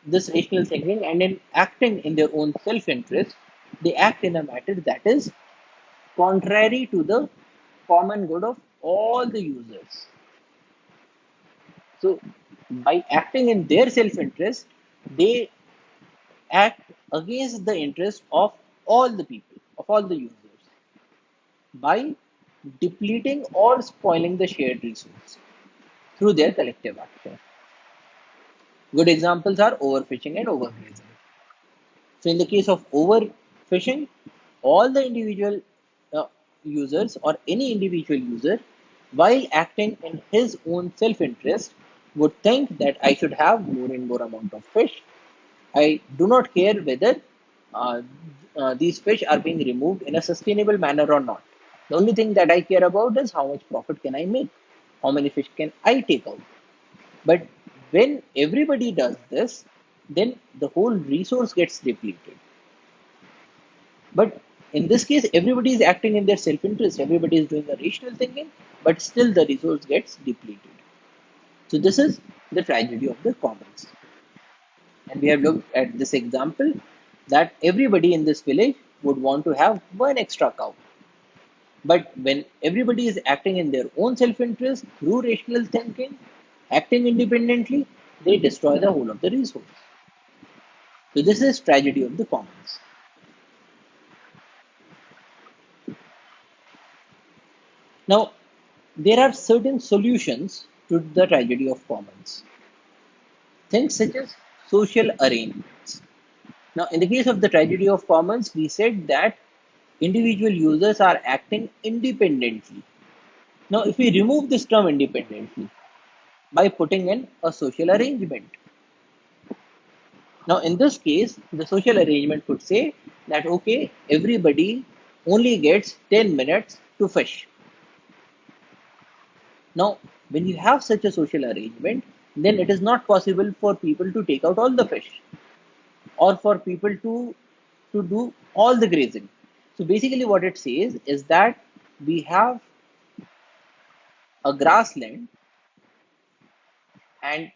this rational thinking and in acting in their own self-interest, they act in a matter that is contrary to the common good of all the users. So by acting in their self-interest, they act against the interest of all the people, of all the users, by depleting or spoiling the shared resource through their collective action. Good examples are overfishing and overgrazing. So, in the case of overfishing, all the individual users or any individual user, while acting in his own self interest, would think that I should have more and more amount of fish. I do not care whether uh, these fish are being removed in a sustainable manner or not. The only thing that I care about is how much profit can I make, how many fish can I take out. But when everybody does this, then the whole resource gets depleted. But in this case, everybody is acting in their self-interest. Everybody is doing a rational thinking, but still the resource gets depleted. So this is the tragedy of the commons. And we have looked at this example that everybody in this village would want to have one extra cow. But when everybody is acting in their own self-interest through rational thinking, acting independently, they destroy the whole of the resource. So this is tragedy of the commons. Now, there are certain solutions to the tragedy of commons. Things such as social arrangements. Now, in the case of the tragedy of commons, we said that individual users are acting independently. Now, if we remove this term independently by putting in a social arrangement, now in this case, the social arrangement could say that okay, everybody only gets 10 minutes to fish. Now, when you have such a social arrangement, then it is not possible for people to take out all the fish or for people to do all the grazing. So basically what it says is that we have a grassland and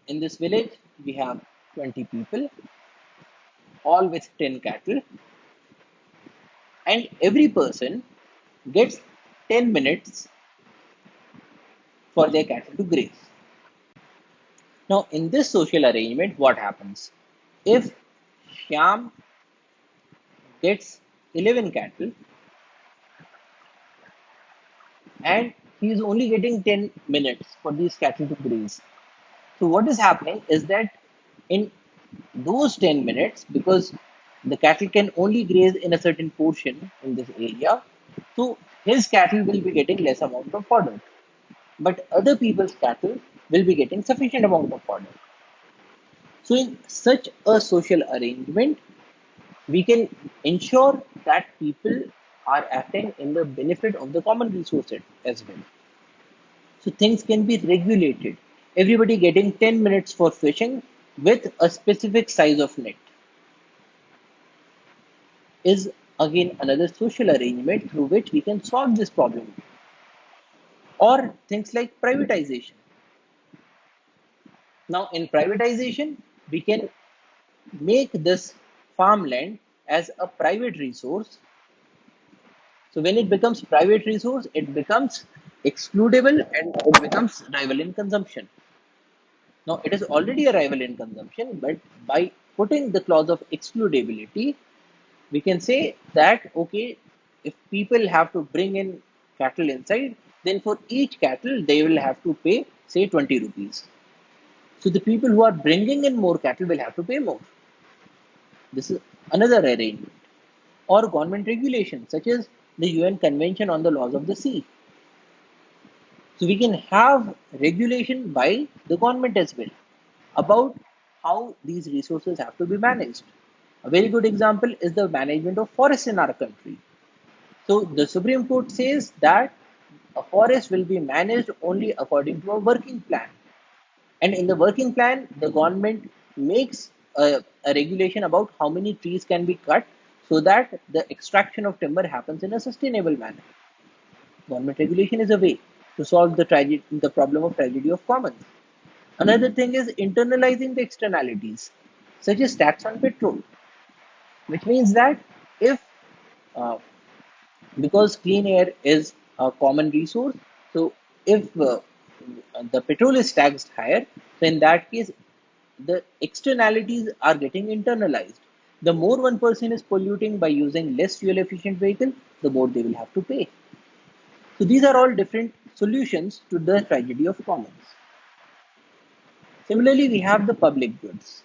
in this village we have 20 people all with 10 cattle and every person gets 10 minutes for their cattle to graze. Now in this social arrangement what happens? If Shyam gets 11 cattle and he is only getting 10 minutes for these cattle to graze. So what is happening is that in those 10 minutes, because the cattle can only graze in a certain portion in this area, so his cattle will be getting less amount of fodder. But other people's cattle will be getting sufficient amount of fodder. So in such a social arrangement, we can ensure that people are acting in the benefit of the common resources as well. So things can be regulated. Everybody getting 10 minutes for fishing with a specific size of net is again another social arrangement through which we can solve this problem. Or things like privatization. Now, in privatization, we can make this farmland as a private resource. So when it becomes private resource, it becomes excludable and it becomes rival in consumption. Now, it is already a rival in consumption, but by putting the clause of excludability, we can say that, okay, if people have to bring in cattle inside, then for each cattle, they will have to pay, say, 20 rupees. So the people who are bringing in more cattle will have to pay more. This is another arrangement. Or government regulations, such as the UN Convention on the Laws of the Sea. So we can have regulation by the government as well about how these resources have to be managed. A very good example is the management of forests in our country. So the Supreme Court says that a forest will be managed only according to a working plan. And in the working plan, the government makes a regulation about how many trees can be cut so that the extraction of timber happens in a sustainable manner. Government regulation is a way to solve the problem of tragedy of commons. Another thing is internalizing the externalities, such as tax on petrol, which means that if uh, because clean air is a common resource, so if the petrol is taxed higher, so in that case, the externalities are getting internalized. The more one person is polluting by using less fuel efficient vehicle, the more they will have to pay. So these are all different solutions to the tragedy of commons. Similarly, we have the public goods,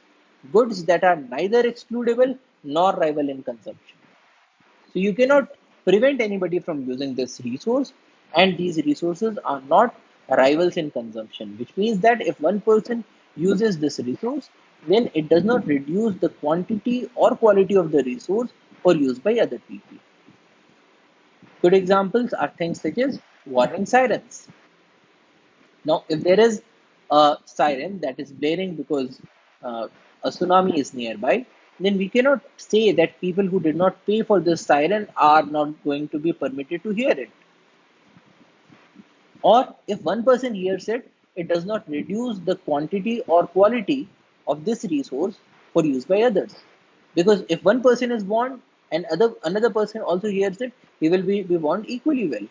goods that are neither excludable nor rival in consumption. So you cannot prevent anybody from using this resource, and these resources are not rivals in consumption, which means that if one person uses this resource, then it does not reduce the quantity or quality of the resource for use by other people. Good examples are things such as warning sirens. Now, if there is a siren that is blaring because a tsunami is nearby, then we cannot say that people who did not pay for this siren are not going to be permitted to hear it. Or if one person hears it, it does not reduce the quantity or quality of this resource for use by others. Because if one person is warned and another person also hears it, he will be warned equally well.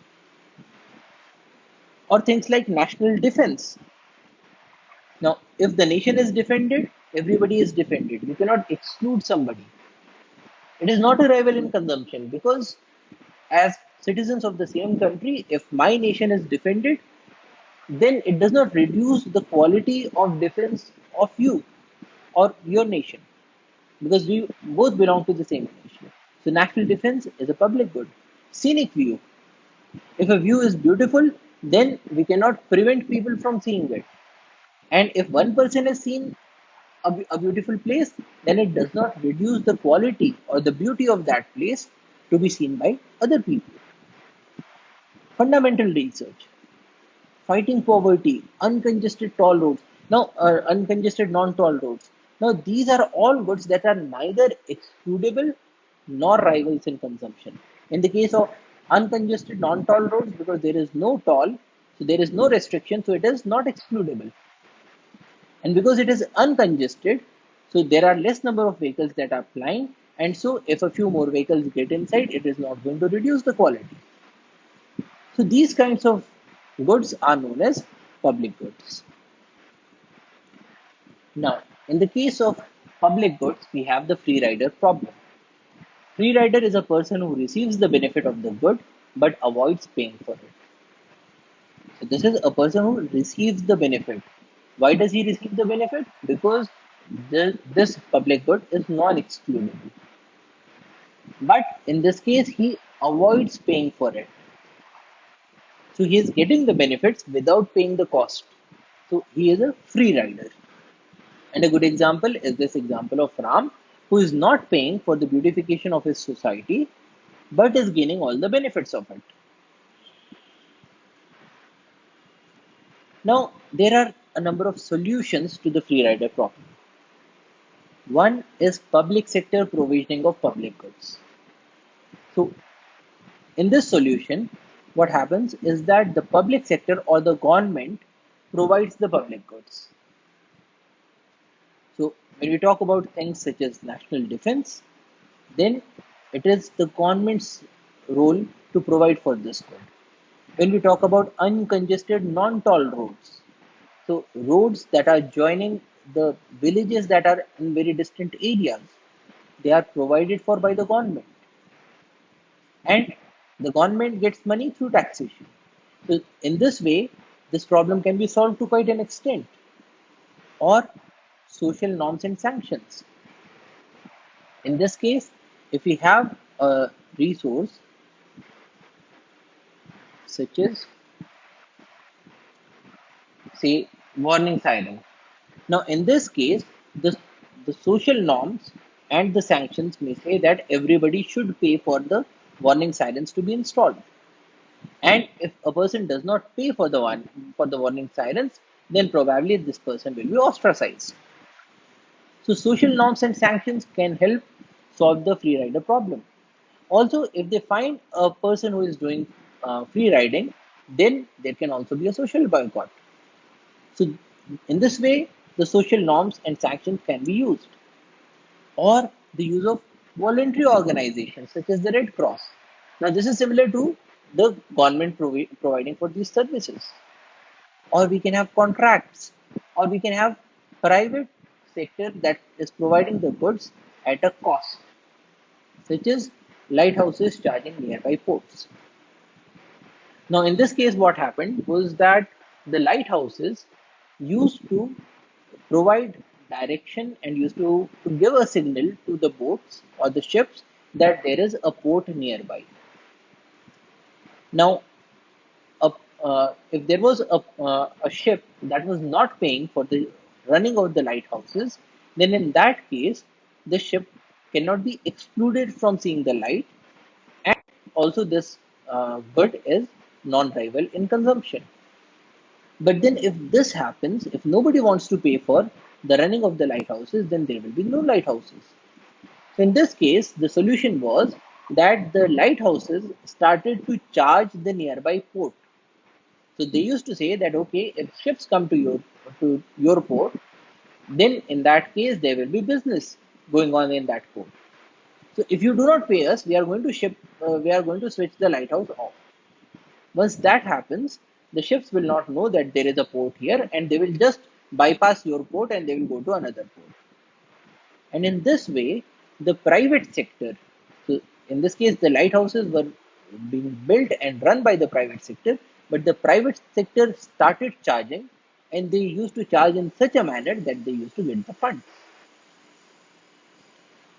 Or things like national defense. Now, if the nation is defended, everybody is defended. You cannot exclude somebody. It is not a rival in consumption because, as citizens of the same country, if my nation is defended, then it does not reduce the quality of defense of you or your nation because we both belong to the same nation. So, national defense is a public good. Scenic view. If a view is beautiful, then we cannot prevent people from seeing it. And if one person has seen a beautiful place, then it does not reduce the quality or the beauty of that place to be seen by other people. Fundamental research, fighting poverty, uncongested toll roads, now uncongested non-toll roads. Now these are all goods that are neither excludable nor rivals in consumption. In the case of uncongested non-toll roads, because there is no toll, so there is no restriction, so it is not excludable. And because it is uncongested, so there are less number of vehicles that are plying, and so if a few more vehicles get inside, it is not going to reduce the quality. So these kinds of goods are known as public goods. Now, in the case of public goods, we have the free rider problem. Free rider is a person who receives the benefit of the good but avoids paying for it. So this is a person who receives the benefit. Why does he receive the benefit? Because this public good is non-excludable. But in this case, he avoids paying for it. So he is getting the benefits without paying the cost. So he is a free rider. And a good example is this example of Ram, who is not paying for the beautification of his society, but is gaining all the benefits of it. Now, there are a number of solutions to the free rider problem. One is public sector provisioning of public goods. So, in this solution, what happens is that the public sector or the government provides the public goods. So, when we talk about things such as national defense, then it is the government's role to provide for this good. When we talk about uncongested non-toll roads, so roads that are joining the villages that are in very distant areas, they are provided for by the government, and the government gets money through taxation. So in this way, this problem can be solved to quite an extent. Or social norms and sanctions. In this case, if we have a resource such as, say, warning siren. Now, in this case, the social norms and the sanctions may say that everybody should pay for the warning sirens to be installed. And if a person does not pay for the warning sirens, then probably this person will be ostracized. So, social norms and sanctions can help solve the free rider problem. Also, if they find a person who is doing free riding, then there can also be a social boycott. So, in this way, the social norms and sanctions can be used, or the use of voluntary organizations such as the Red Cross. Now, this is similar to the government providing for these services, or we can have contracts, or we can have private sector that is providing the goods at a cost, such as lighthouses charging nearby ports. Now, in this case, what happened was that the lighthouses used to provide direction and used to give a signal to the boats or the ships that there is a port nearby. Now, if there was a ship that was not paying for the running of the lighthouses, then in that case, the ship cannot be excluded from seeing the light, and also this good is non-rival in consumption. But then, if this happens, if nobody wants to pay for the running of the lighthouses, then there will be no lighthouses. So, in this case, the solution was that the lighthouses started to charge the nearby port. So, they used to say that okay, if ships come to your port, then in that case there will be business going on in that port. So, if you do not pay us, we are going to switch the lighthouse off. Once that happens, the ships will not know that there is a port here, and they will just bypass your port and they will go to another port. And in this way, the private sector, so in this case, the lighthouses were being built and run by the private sector, but the private sector started charging, and they used to charge in such a manner that they used to get the funds.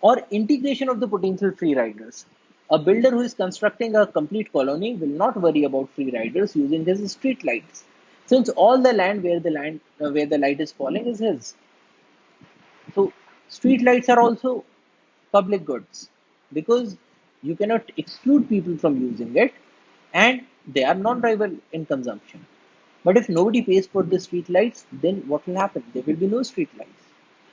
Or integration of the potential free riders. A builder who is constructing a complete colony will not worry about free riders using his street lights, since all the land where the light is falling is his. So street lights are also public goods because you cannot exclude people from using it, and they are non-rival in consumption. But if nobody pays for the street lights, then what will happen? There will be no street lights.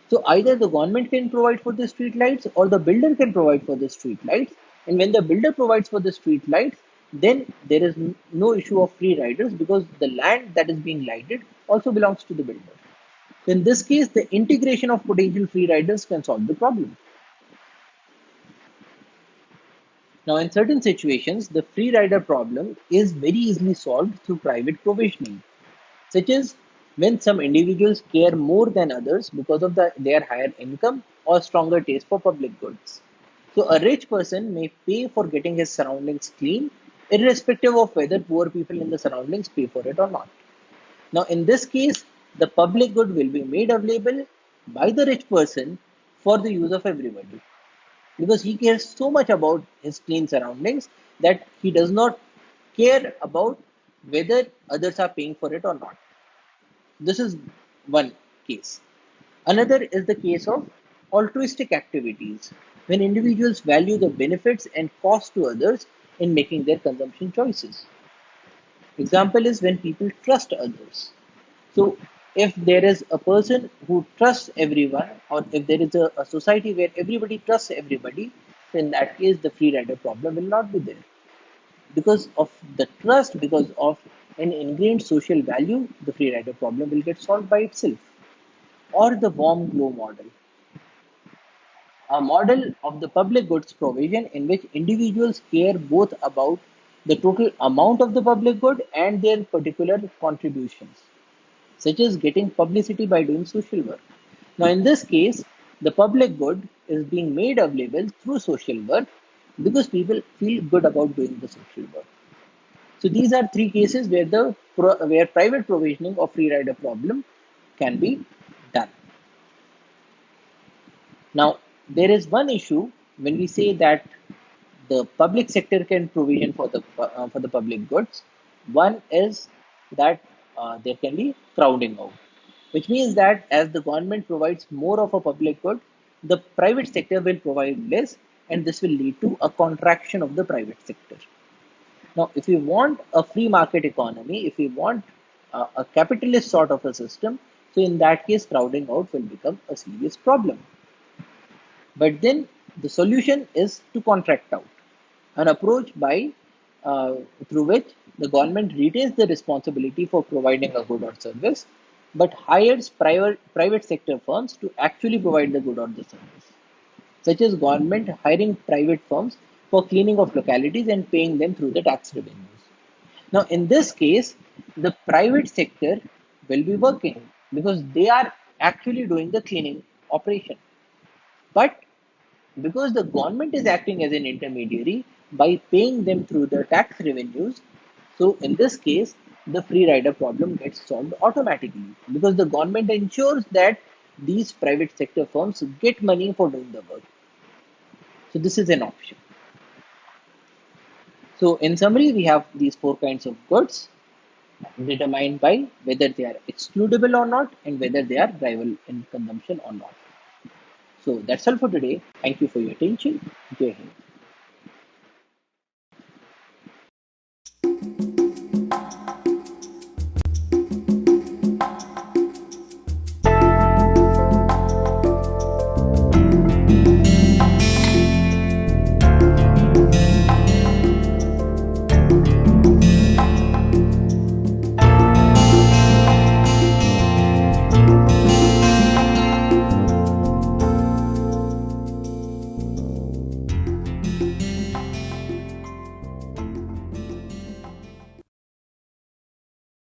So either the government can provide for the street lights or the builder can provide for the street lights. And when the builder provides for the street lights, then there is no issue of free riders because the land that is being lighted also belongs to the builder. In this case, the integration of potential free riders can solve the problem. Now, in certain situations, the free rider problem is very easily solved through private provisioning, such as when some individuals care more than others because of their higher income or stronger taste for public goods. So a rich person may pay for getting his surroundings clean, irrespective of whether poor people in the surroundings pay for it or not. Now, in this case, the public good will be made available by the rich person for the use of everybody, because he cares so much about his clean surroundings that he does not care about whether others are paying for it or not. This is one case. Another is the case of altruistic activities, when individuals value the benefits and cost to others in making their consumption choices. Example is when people trust others. So, if there is a person who trusts everyone, or if there is a society where everybody trusts everybody, then in that case, the free rider problem will not be there. Because of the trust, because of an ingrained social value, the free rider problem will get solved by itself. Or the warm glow model, a model of the public goods provision in which individuals care both about the total amount of the public good and their particular contributions, such as getting publicity by doing social work. Now, in this case, the public good is being made available through social work because people feel good about doing the social work. So, these are three cases where where private provisioning of free rider problem can be done. Now, there is one issue when we say that the public sector can provision for the public goods. One is that there can be crowding out, which means that as the government provides more of a public good, the private sector will provide less, and this will lead to a contraction of the private sector. Now, if we want a free market economy, if we want a capitalist sort of a system, so in that case, crowding out will become a serious problem. But then the solution is to contract out, an approach through which the government retains the responsibility for providing a good or service, but hires private sector firms to actually provide the good or the service, such as government hiring private firms for cleaning of localities and paying them through the tax revenues. Now, in this case, the private sector will be working because they are actually doing the cleaning operation. But because the government is acting as an intermediary by paying them through the tax revenues, so in this case, the free rider problem gets solved automatically because the government ensures that these private sector firms get money for doing the work. So this is an option. So in summary, we have these four kinds of goods determined by whether they are excludable or not and whether they are rival in consumption or not. So that's all for today. Thank you for your attention. Jai Hind.